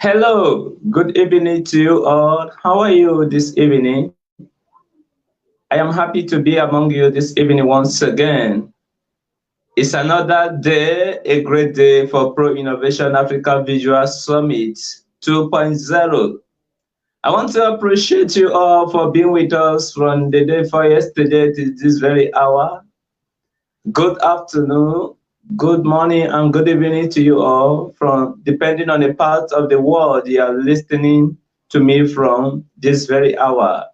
Hello, good evening to you all. How are you this evening? I am happy to be among you this evening once again. It's another day, a great day for Pro Innovation Africa Visual Summit 2.0. I want to appreciate you all for being with us from the day for yesterday to this very hour. Good afternoon, good morning, and good evening to you all from depending on the part of the world you are listening to me from this very hour.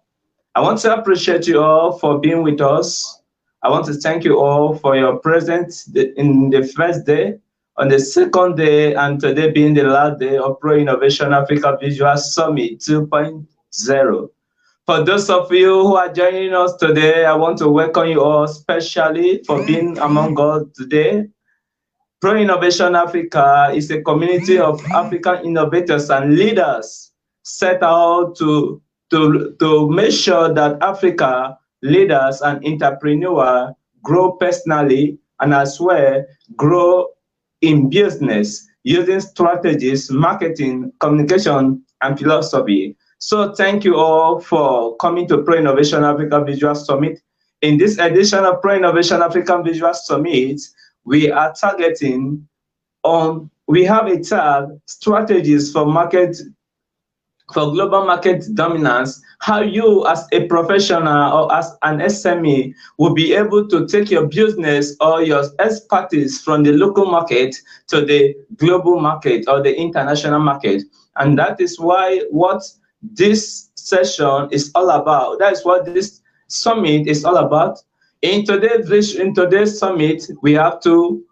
I want to appreciate you all for being with us. I want to thank you all for your presence in the first day, on the second day, and today being the last day of Pro Innovation Africa Visual Summit 2.0. For those of you who are joining us today, I want to welcome you all specially for being among us today. Pro Innovation Africa is a community of African innovators and leaders set out to make sure that Africa leaders and entrepreneurs grow personally and as well grow in business using strategies, marketing, communication, and philosophy. So thank you all for coming to Pro Innovation Africa Visual Summit. In this edition of Pro Innovation African Visual Summit, we are targeting we have a tag, strategies for global market dominance, how you as a professional or as an SME will be able to take your business or your expertise from the local market to the global market or the international market. And that is what this session is all about. That is what this summit is all about. In today's summit, we have two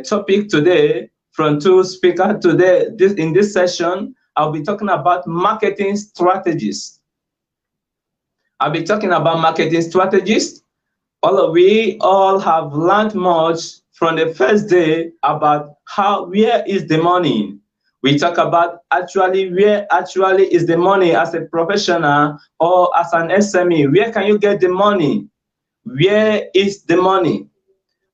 topics today from two speakers today. In this session, I'll be talking about marketing strategies. I'll be talking about marketing strategies. We all have learned much from the first day about where is the money. We talk about where actually is the money as a professional or as an SME. Where can you get the money? Where is the money?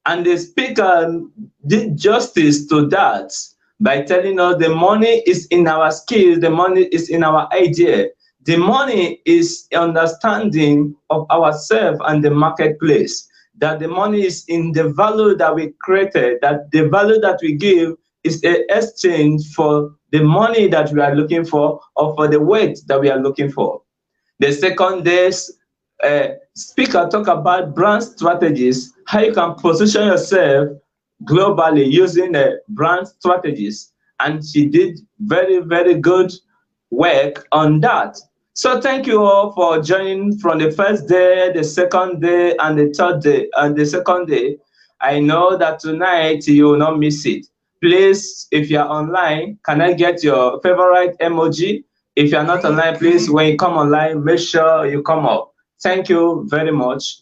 And the speaker did justice to that by telling us the money is in our skills, the money is in our idea. The money is understanding of ourselves and the marketplace, that the money is in the value that we created, that the value that we give is an exchange for the money that we are looking for or for the weight that we are looking for. The second day's speaker talk about brand strategies, how you can position yourself globally using brand strategies. And she did very, very good work on that. So thank you all for joining from the first day, the second day, and the third day, and the second day. I know that tonight you will not miss it. Please, if you are online, can I get your favorite emoji? If you are not online, please, when you come online, make sure you come up. Thank you very much.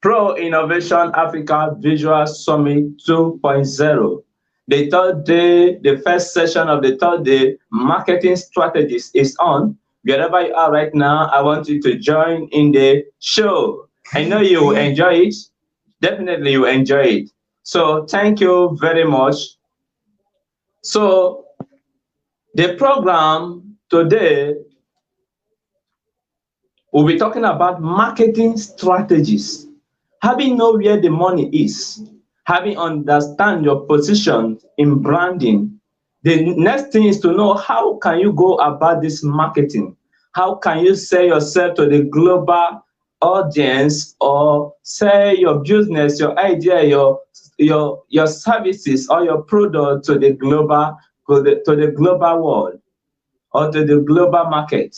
Pro Innovation Africa Visual Summit 2.0. The third day, the first session of the third day, marketing strategies is on. Wherever you are right now, I want you to join in the show. I know you will enjoy it. Definitely you will enjoy it. So thank you very much. So the program today, we'll be talking about marketing strategies. Having know where the money is, having understand your position in branding. The next thing is to know how can you go about this marketing? How can you sell yourself to the global audience or sell your business, your idea, your services or your product to the global world or to the global market?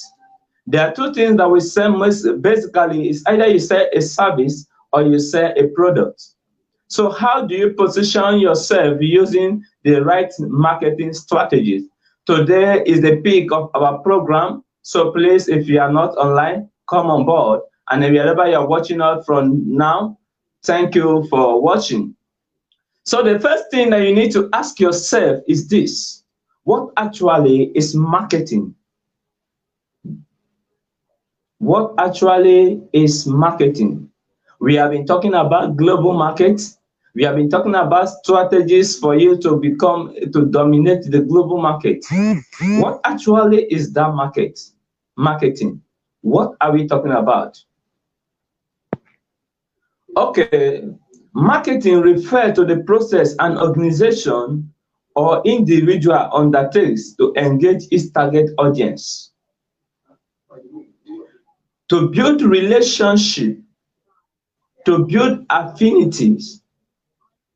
There are two things that we sell most basically is either you sell a service or you sell a product. So how do you position yourself using the right marketing strategies? Today is the peak of our program. So please, if you are not online, come on board. And wherever you're watching us from now, thank you for watching. So the first thing that you need to ask yourself is this: what actually is marketing? What actually is marketing? We have been talking about global markets. We have been talking about strategies for you to dominate the global market. What actually is that market? Marketing. What are we talking about? Okay, marketing refers to the process an organization or individual undertakes to engage its target audience, to build relationship, to build affinities,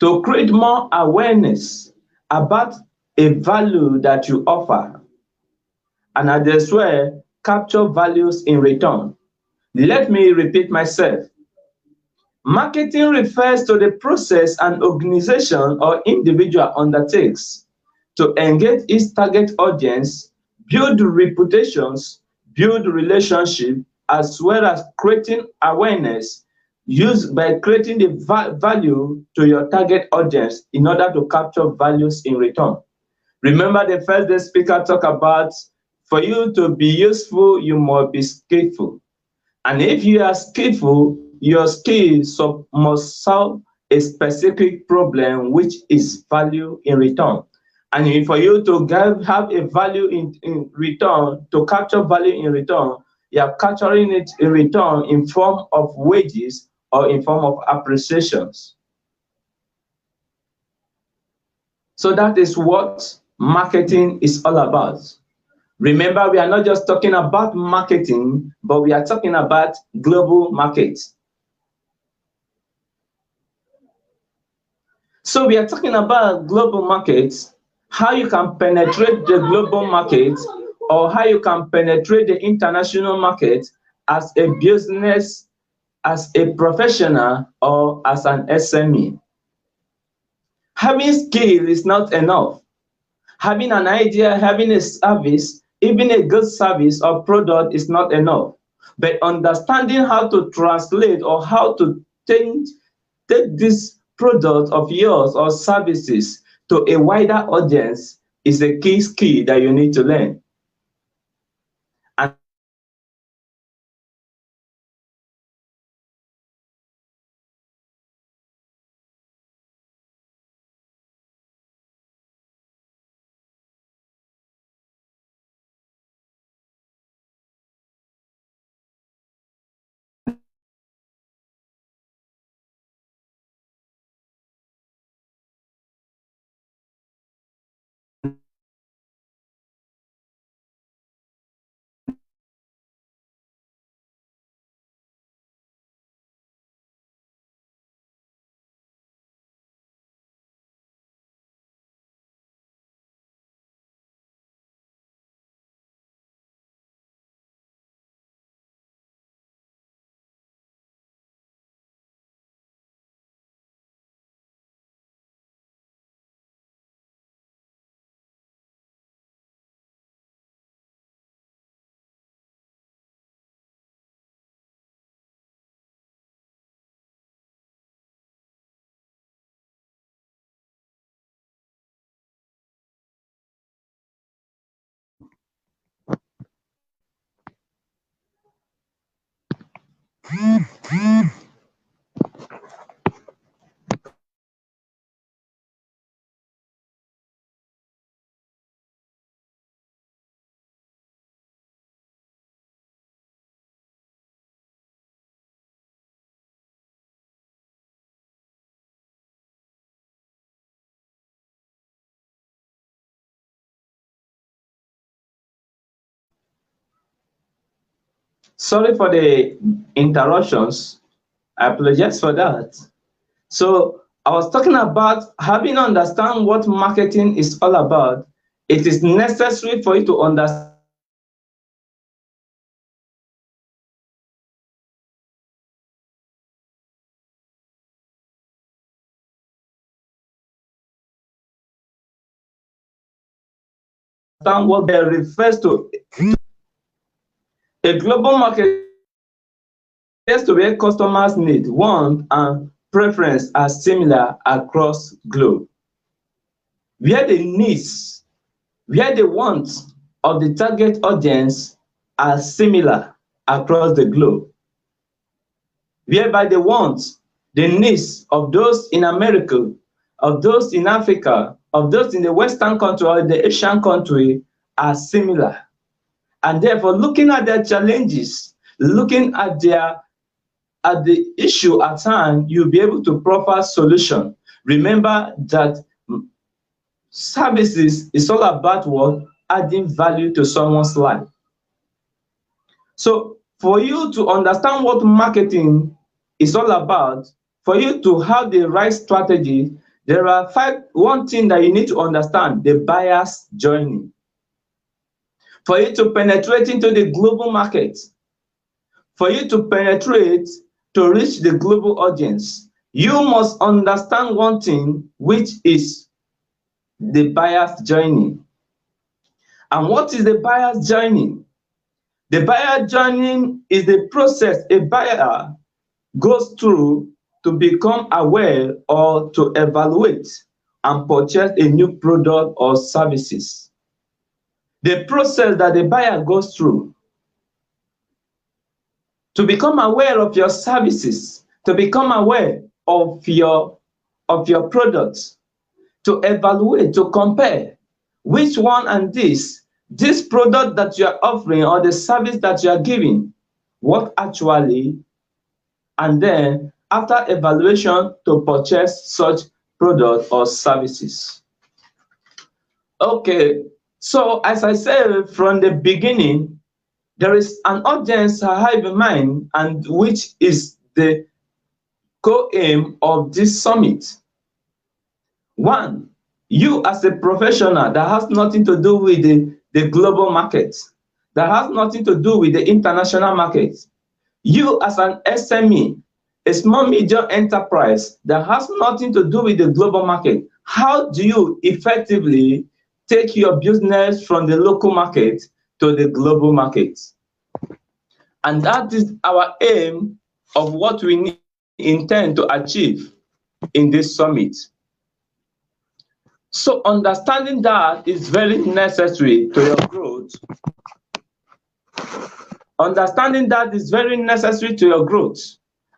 to create more awareness about a value that you offer, and as well capture values in return. Let me repeat myself. Marketing refers to the process an organization or individual undertakes to engage its target audience, build reputations, build relationship, as well as creating awareness used by creating the value to your target audience in order to capture values in return. Remember the first day speaker talked about for you to be useful, you must be skillful. And if you are skillful, your skills must solve a specific problem, which is value in return. And for you to have a value in return, to capture value in return, you are capturing it in return in form of wages or in form of appreciations. So that is what marketing is all about. Remember, we are not just talking about marketing, but we are talking about global markets. So we are talking about global markets, how you can penetrate the global market or how you can penetrate the international market as a business, as a professional, or as an SME. Having skill is not enough. Having an idea, having a service, even a good service or product is not enough. But understanding how to translate or how to take this product of yours or services to a wider audience is a key skill that you need to learn. And sorry for the interruptions. I apologize for that. So I was talking about having understand what marketing is all about. It is necessary for you to understand what that refers to. A global market is to where customers' need, want, and preference are similar across globe. Where the needs, where the wants of the target audience are similar across the globe. Whereby the wants the needs of those in America, of those in Africa, of those in the Western country or the Asian country are similar. And therefore, looking at their challenges, looking at the issue at hand, you'll be able to proffer solution. Remember that services is all about what? Adding value to someone's life. So for you to understand what marketing is all about, for you to have the right strategy, there are one thing that you need to understand: the buyer's journey. For you to penetrate into the global market, for you to penetrate to reach the global audience, you must understand one thing, which is the buyer's journey. And what is the buyer's journey? The buyer journey is the process a buyer goes through to become aware or to evaluate and purchase a new product or services. The process that the buyer goes through to become aware of your services, to become aware of your products, to evaluate, to compare which one and this product that you are offering or the service that you are giving, what actually, and then after evaluation to purchase such product or services. Okay, so as I said from the beginning, there is an audience I have in mind, and which is the co-aim of this summit. One, you as a professional, that has nothing to do with the global market, that has nothing to do with the international market. You as an SME, a small medium enterprise, that has nothing to do with the global market. How do you effectively take your business from the local market to the global market? And that is our aim of what we intend to achieve in this summit. So understanding that is very necessary to your growth. Understanding that is very necessary to your growth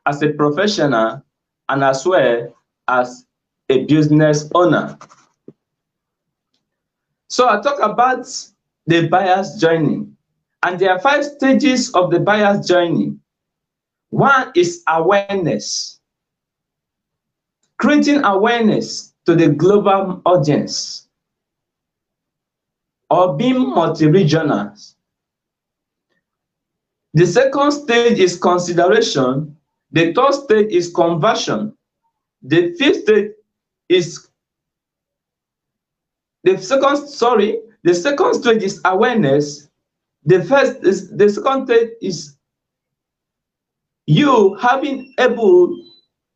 as a professional and as well as a business owner. So I talk about the buyer's journey, and there are 5 stages of the buyer's journey. One is awareness. Creating awareness to the global audience, or being multi-regional. The second stage is consideration. The third stage is conversion. The fifth stage is the second stage is awareness. The second stage is you having able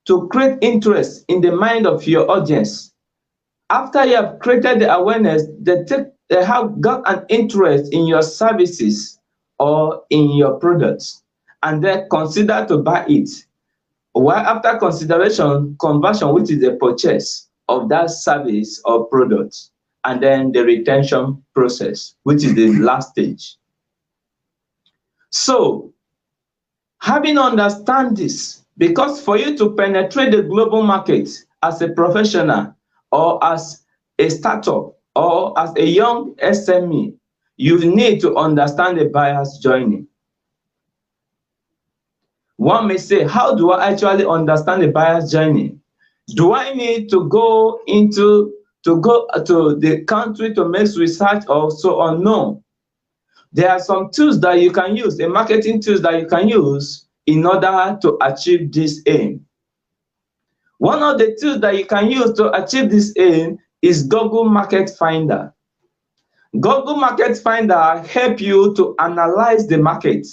to create interest in the mind of your audience. After you have created the awareness, they have got an interest in your services or in your products, and then consider to buy it. While after consideration, conversion, which is the purchase of that service or product, and then the retention process, which is the last stage. So, having understand this, because for you to penetrate the global market as a professional or as a startup or as a young SME, you need to understand the buyer's journey. One may say, how do I actually understand the buyer's journey? Do I need to go to the country to make research or so on? No. There are some tools that you can use, marketing tools that you can use in order to achieve this aim. One of the tools that you can use to achieve this aim is Google Market Finder. Google Market Finder helps you to analyze the market.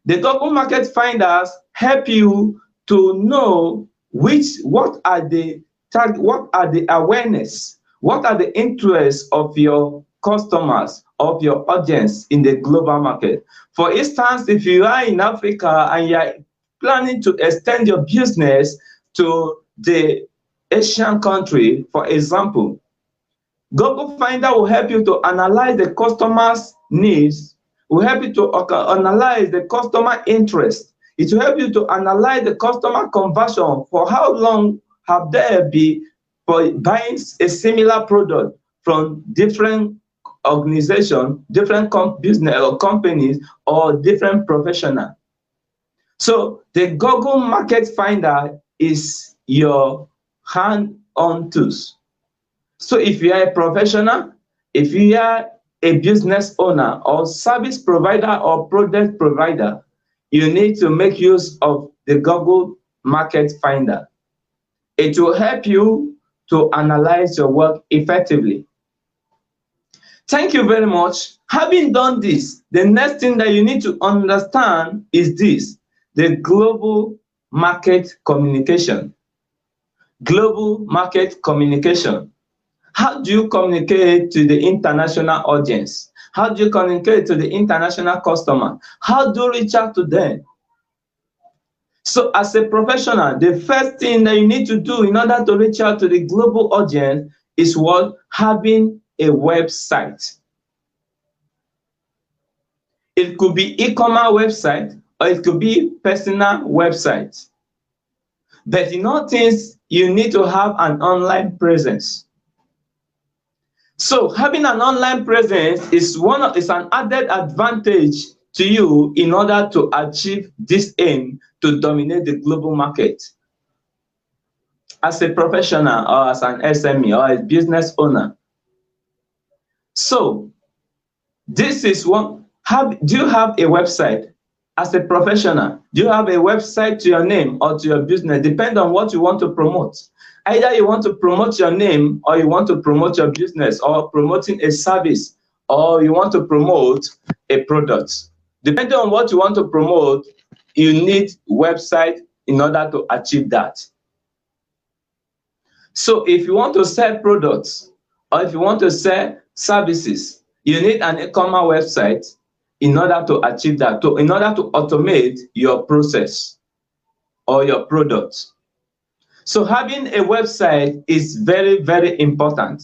The Google Market Finders help you to know what are the awareness, what are the interests of your customers, of your audience in the global market. For instance, if you are in Africa and you are planning to extend your business to the Asian country, for example, Google Finder will help you to analyze the customer's needs, will help you to analyze the customer interest It will help you to analyze the customer conversion. For how long have they been for buying a similar product from different organizations, different business or companies, or different professionals. So the Google Market Finder is your hand-on tools. So if you are a professional, if you are a business owner or service provider or product provider, you need to make use of the Google Market Finder. It will help you to analyze your work effectively. Thank you very much. Having done this, the next thing that you need to understand is this: the global market communication. Global market communication. How do you communicate to the international audience? How do you communicate to the international customer? How do you reach out to them? So as a professional, the first thing that you need to do in order to reach out to the global audience is what? Having a website. It could be e-commerce website or it could be personal website. But in all things, you need to have an online presence. So having an online presence is an added advantage to you in order to achieve this aim to dominate the global market. As a professional or as an SME or a business owner. So this is one. Do you have a website? As a professional, do you have a website to your name or to your business? Depend on what you want to promote. Either you want to promote your name or you want to promote your business or promoting a service or you want to promote a product. Depending on what you want to promote, you need website in order to achieve that. So if you want to sell products or if you want to sell services, you need an e-commerce website in order to achieve that, in order to automate your process or your product. So having a website is very, very important.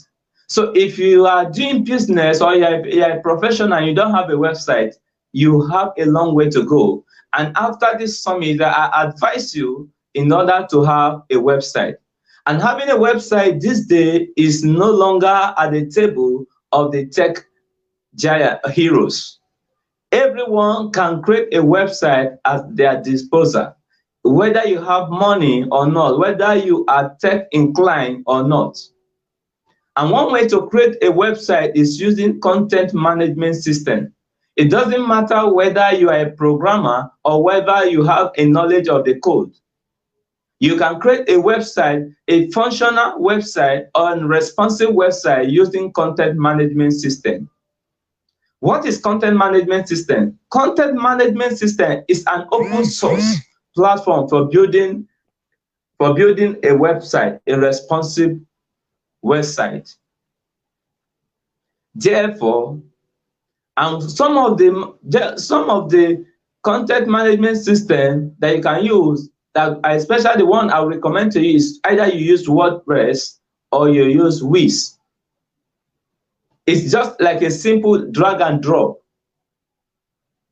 So if you are doing business or you're a professional and you don't have a website, you have a long way to go. And after this summit, I advise you in order to have a website. And having a website this day is no longer at the table of the tech giant heroes. Everyone can create a website at their disposal, whether you have money or not, whether you are tech inclined or not. And one way to create a website is using content management system. It doesn't matter whether you are a programmer or whether you have a knowledge of the code. You can create a website, a functional website or a responsive website using content management system. What is content management system? Content management system is an open source platform for building a website, a responsive website. Therefore, and some of the content management system that you can use, that especially the one I would recommend to you, is either you use WordPress or you use Wix. It's just like a simple drag and drop.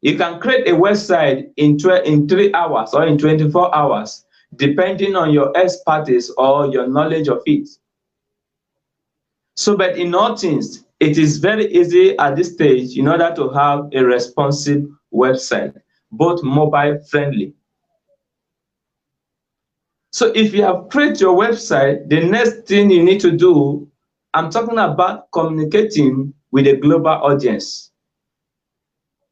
You can create a website in 3 hours or in 24 hours, depending on your expertise or your knowledge of it. So, but in all things, it is very easy at this stage in order to have a responsive website, both mobile friendly. So if you have created your website, the next thing you need to do, I'm talking about communicating with a global audience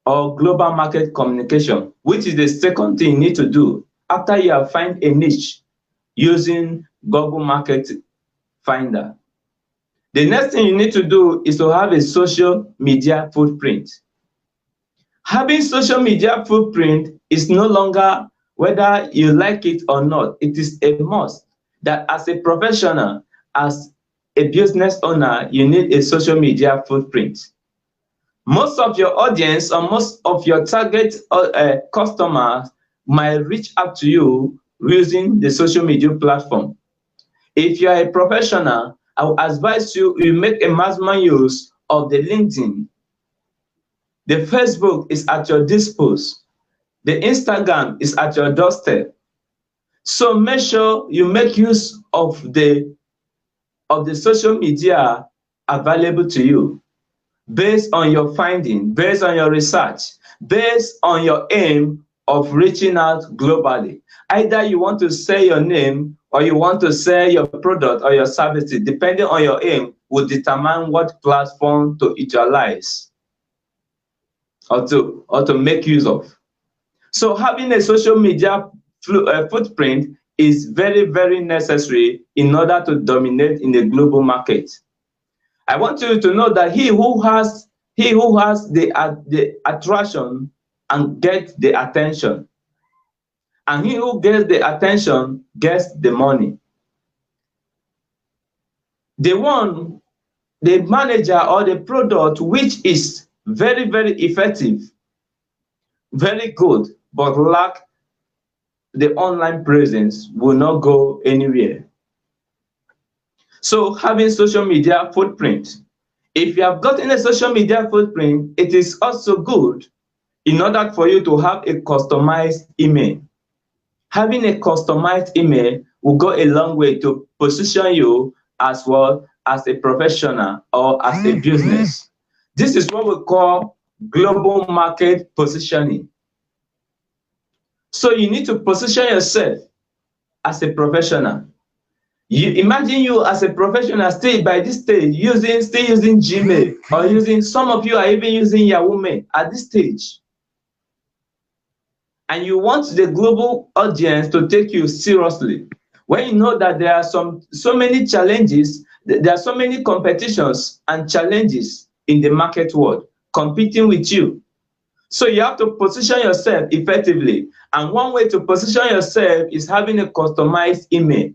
or global market communication, which is the second thing you need to do after you have found a niche using Google Market Finder. The next thing you need to do is to have a social media footprint. Having social media footprint is no longer whether you like it or not. It is a must that as a professional, as a business owner, you need a social media footprint. Most of your audience or most of your target customers might reach out to you using the social media platform. If you are a professional, I would advise you make a maximum use of the LinkedIn. The Facebook is at your disposal. The Instagram is at your doorstep. So make sure you make use of the social media available to you based on your finding, based on your research, based on your aim of reaching out globally. Either you want to sell your name or you want to sell your product or your services, depending on your aim, will determine what platform to utilize or to make use of. So having a social media footprint is very, very necessary in order to dominate in the global market. I want you to know that he who has the attraction and gets the attention, and he who gets the attention gets the money. The manager or the product which is very, very effective, very good, but lack the online presence will not go anywhere. So having social media footprint. If you have gotten a social media footprint, it is also good in order for you to have a customized email. Having a customized email will go a long way to position you as well as a professional or as a business. This is what we call global market positioning. So you need to position yourself as a professional. You imagine you as a professional still by this stage still using Gmail, or some of you are even using Yahoo Mail at this stage. And you want the global audience to take you seriously. When you know that there are so many challenges, there are so many competitions and challenges in the market world competing with you. So you have to position yourself effectively. And one way to position yourself is having a customized email.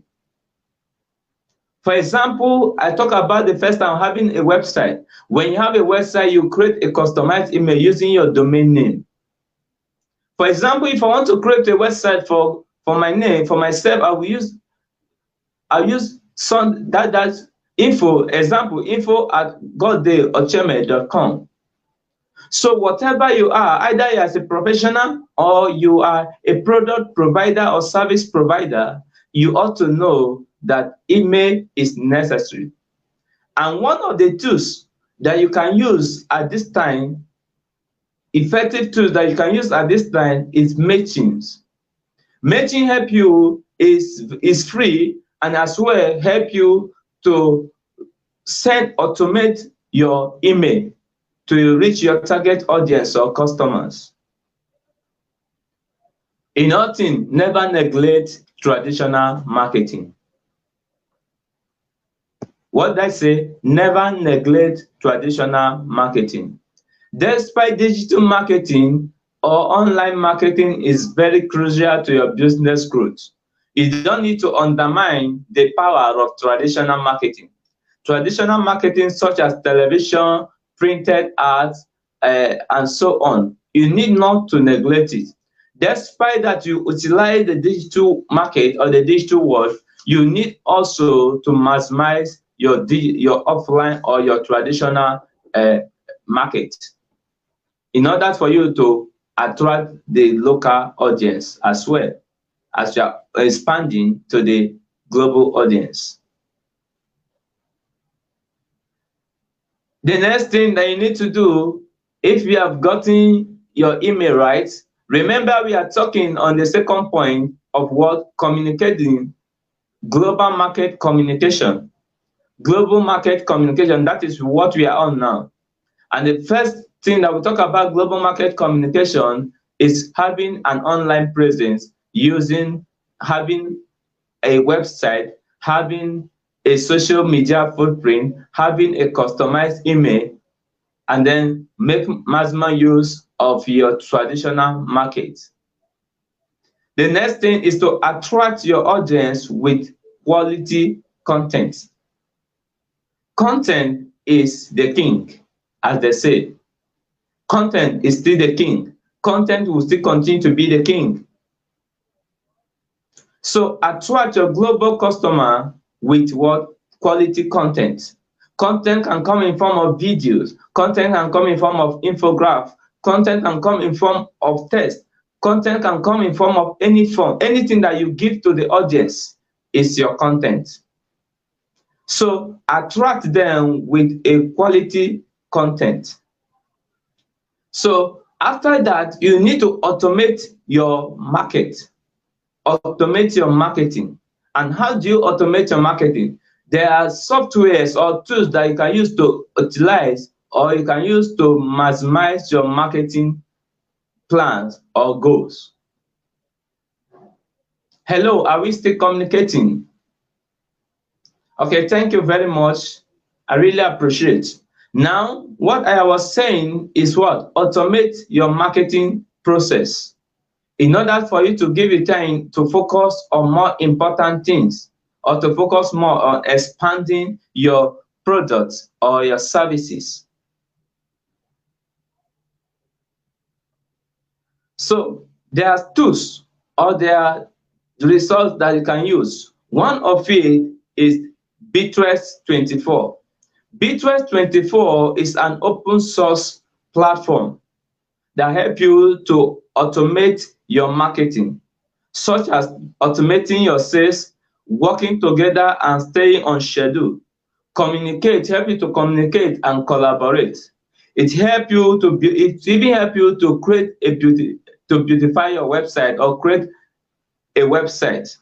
For example, I talk about the first time having a website. When you have a website, you create a customized email using your domain name. For example, if I want to create a website for my name, for myself, I'll use some that info, example, info@GODDEY.OCHEME.com. So whatever you are, either you are a professional or you are a product provider or service provider, you ought to know that email is necessary. And one of the tools that you can use at this time, effective tools that you can use at this time, is Mailchimp. Mailchimp help you is free, and as well help you to automate your email to reach your target audience or customers. In all things, never neglect traditional marketing. What did I say? Never neglect traditional marketing. Despite digital marketing or online marketing is very crucial to your business growth, you don't need to undermine the power of traditional marketing. Traditional marketing such as television, printed ads, and so on, you need not to neglect it. Despite that you utilize the digital market or the digital world, you need also to maximize your offline or your traditional market in order for you to attract the local audience as well as you are expanding to the global audience. The next thing that you need to do, if you have gotten your email right, remember we are talking on the second point of what communicating global market communication. Global market communication, that is what we are on now. And the first thing that we talk about global market communication is having an online presence, having a website, having a social media footprint, having a customized email, and then make maximum use of your traditional market. The next thing is to attract your audience with quality content. Content is the king, as they say. Content is still the king. Content will still continue to be the king. So attract your global customer with what? Quality content. Content can come in form of videos. Content can come in form of infograph. Content can come in form of text. Content can come in form of any form. Anything that you give to the audience is your content. So attract them with a quality content. So after that, you need to automate your automate your marketing. And how do you automate your marketing? There are softwares or tools that you can use to utilize, or you can use to maximize your marketing plans or goals. Hello, are we still communicating? Okay, thank you very much. I really appreciate. Now, what I was saying is what? Automate your marketing process in order for you to give you time to focus on more important things, or to focus more on expanding your products or your services. So there are tools or there are resources that you can use. One of it is Bitrest24. Bitrest24 is an open source platform that helps you to automate your marketing, such as automating your sales, working together and staying on schedule, help you to communicate and collaborate. It even help you to create to beautify your website or create a website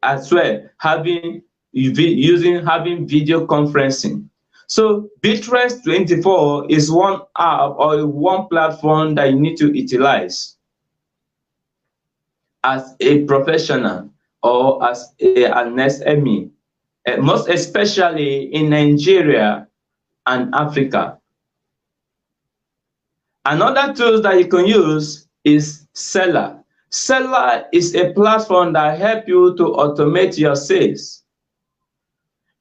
as well, having video conferencing. So Bitrest24 is one app or one platform that you need to utilize as a professional or as an SME, most especially in Nigeria and Africa. Another tool that you can use is Seller. Seller is a platform that helps you to automate your sales.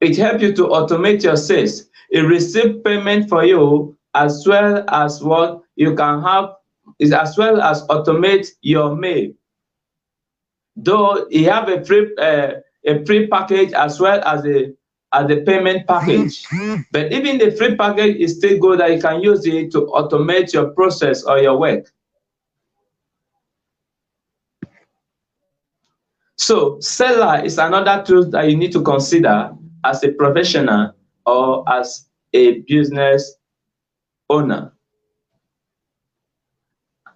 It helps you to automate your sales. It receives payment for you, as well as what you can have, as well as automate your mail. Though you have a free package as well as a payment package. But even the free package is still good, that you can use it to automate your process or your work. So Seller is another tool that you need to consider as a professional or as a business owner.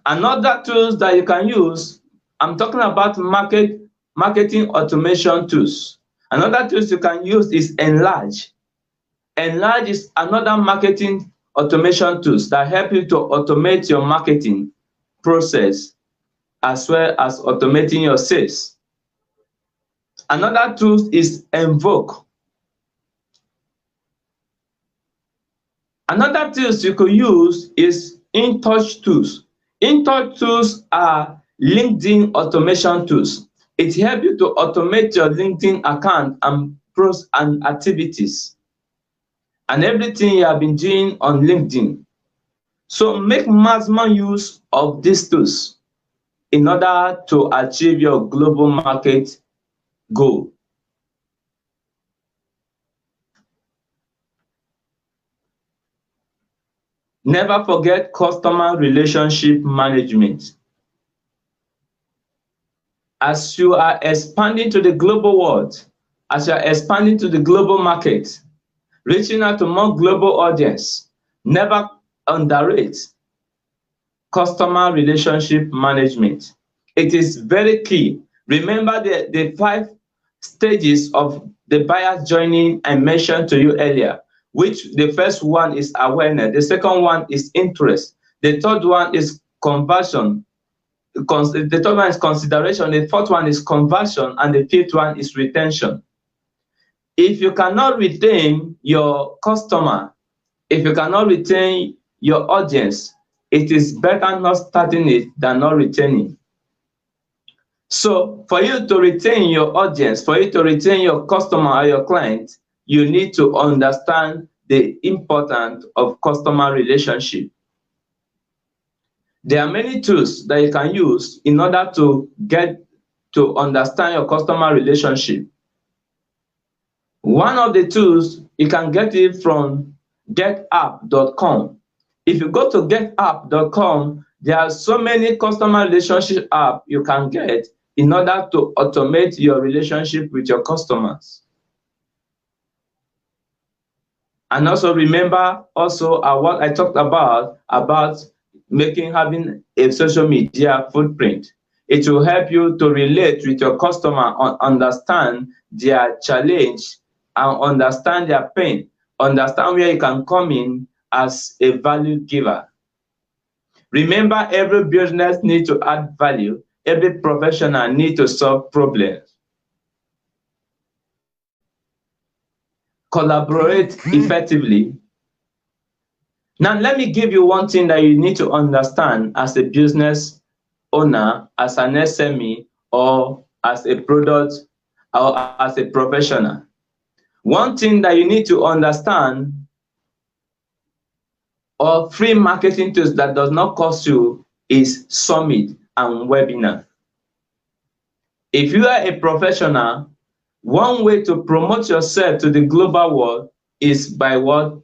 Another tools that you can use, I'm talking about marketing automation tools. Another tools you can use is Enlarge. Enlarge is another marketing automation tools that help you to automate your marketing process as well as automating your sales. Another tool is Invoke. Another tools you could use is InTouch tools. InTouch tools are LinkedIn automation tools. It helps you to automate your LinkedIn account and activities and everything you have been doing on LinkedIn. So make maximum use of these tools in order to achieve your global market goal. Never forget customer relationship management. As you are expanding to the global world, as you are expanding to the global market, reaching out to more global audience, never underrate customer relationship management. It is very key. Remember the 5 stages of the buyer's journey I mentioned to you earlier, which the first one is awareness, the second one is interest, the third one is conversion, the third one is consideration, the fourth one is conversion, and the fifth one is retention. If you cannot retain your customer, if you cannot retain your audience, it is better not starting it than not retaining. So for you to retain your audience, for you to retain your customer or your client, you need to understand the importance of customer relationship. There are many tools that you can use in order to get to understand your customer relationship. One of the tools, you can get it from getapp.com. If you go to getapp.com, There are so many customer relationship apps you can get in order to automate your relationship with your customers. And also remember also what I talked about having a social media footprint. It will help you to relate with your customer, understand their challenge and understand their pain, understand where you can come in as a value giver. Remember, every business needs to add value. Every professional needs to solve problems. Collaborate effectively. Now, let me give you one thing that you need to understand as a business owner, as an SME, or as a product, or as a professional. One thing that you need to understand, or free marketing tools that does not cost you, is summit and webinar. If you are a professional, one way to promote yourself to the global world is by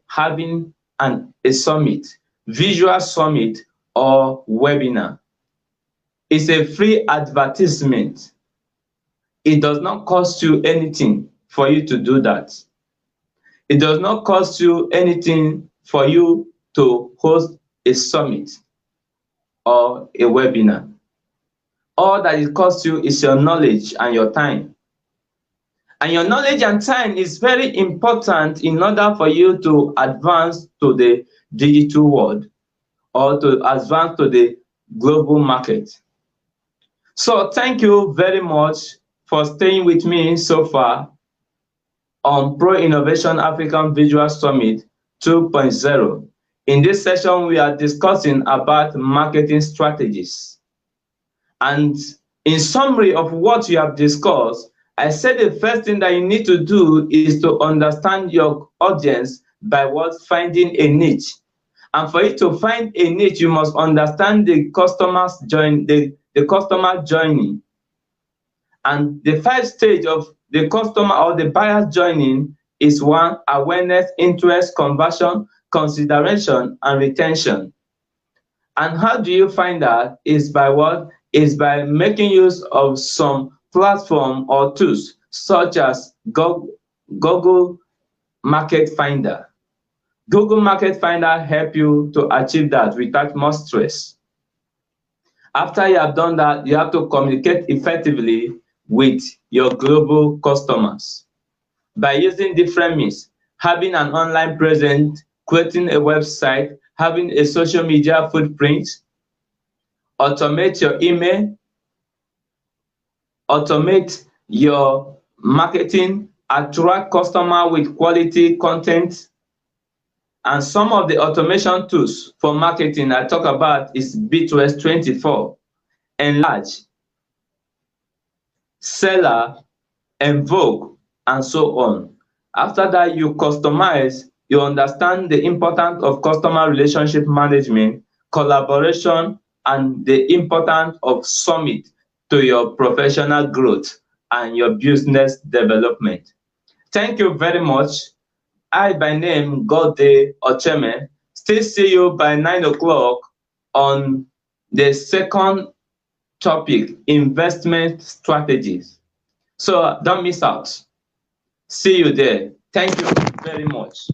having a summit, visual summit or webinar. It's a free advertisement. It does not cost you anything for you to do that. It does not cost you anything for you to host a summit or a webinar. All that it costs you is your knowledge and your time. And your knowledge and time is very important in order for you to advance to the digital world or to advance to the global market. So thank you very much for staying with me so far on Pro Innovation African Visual Summit 2.0. In this session, we are discussing about marketing strategies. And in summary of what you have discussed, I said the first thing that you need to do is to understand your audience by finding a niche. And for you to find a niche, you must understand the customer's journey, the customer journey. And the 5 stage of the customer or the buyer's journey is 1, awareness, interest, conversion, consideration, and retention. And how do you find that? Is by Is by making use of some platform or tools such as Google Market Finder. Google Market Finder help you to achieve that without much stress. After you have done that, you have to communicate effectively with your global customers by using different means, having an online presence, creating a website, having a social media footprint, automate your email, automate your marketing, attract customer with quality content. And some of the automation tools for marketing I talk about is B2S24, Enlarge, Seller, Invoke, and so on. After that, you customize, you understand the importance of customer relationship management, collaboration, and the importance of summit to your professional growth and your business development. Thank you very much. I, by name, GODDEY OCHEME, still see you by 9 o'clock on the second topic, investment strategies. So don't miss out. See you there. Thank you very much.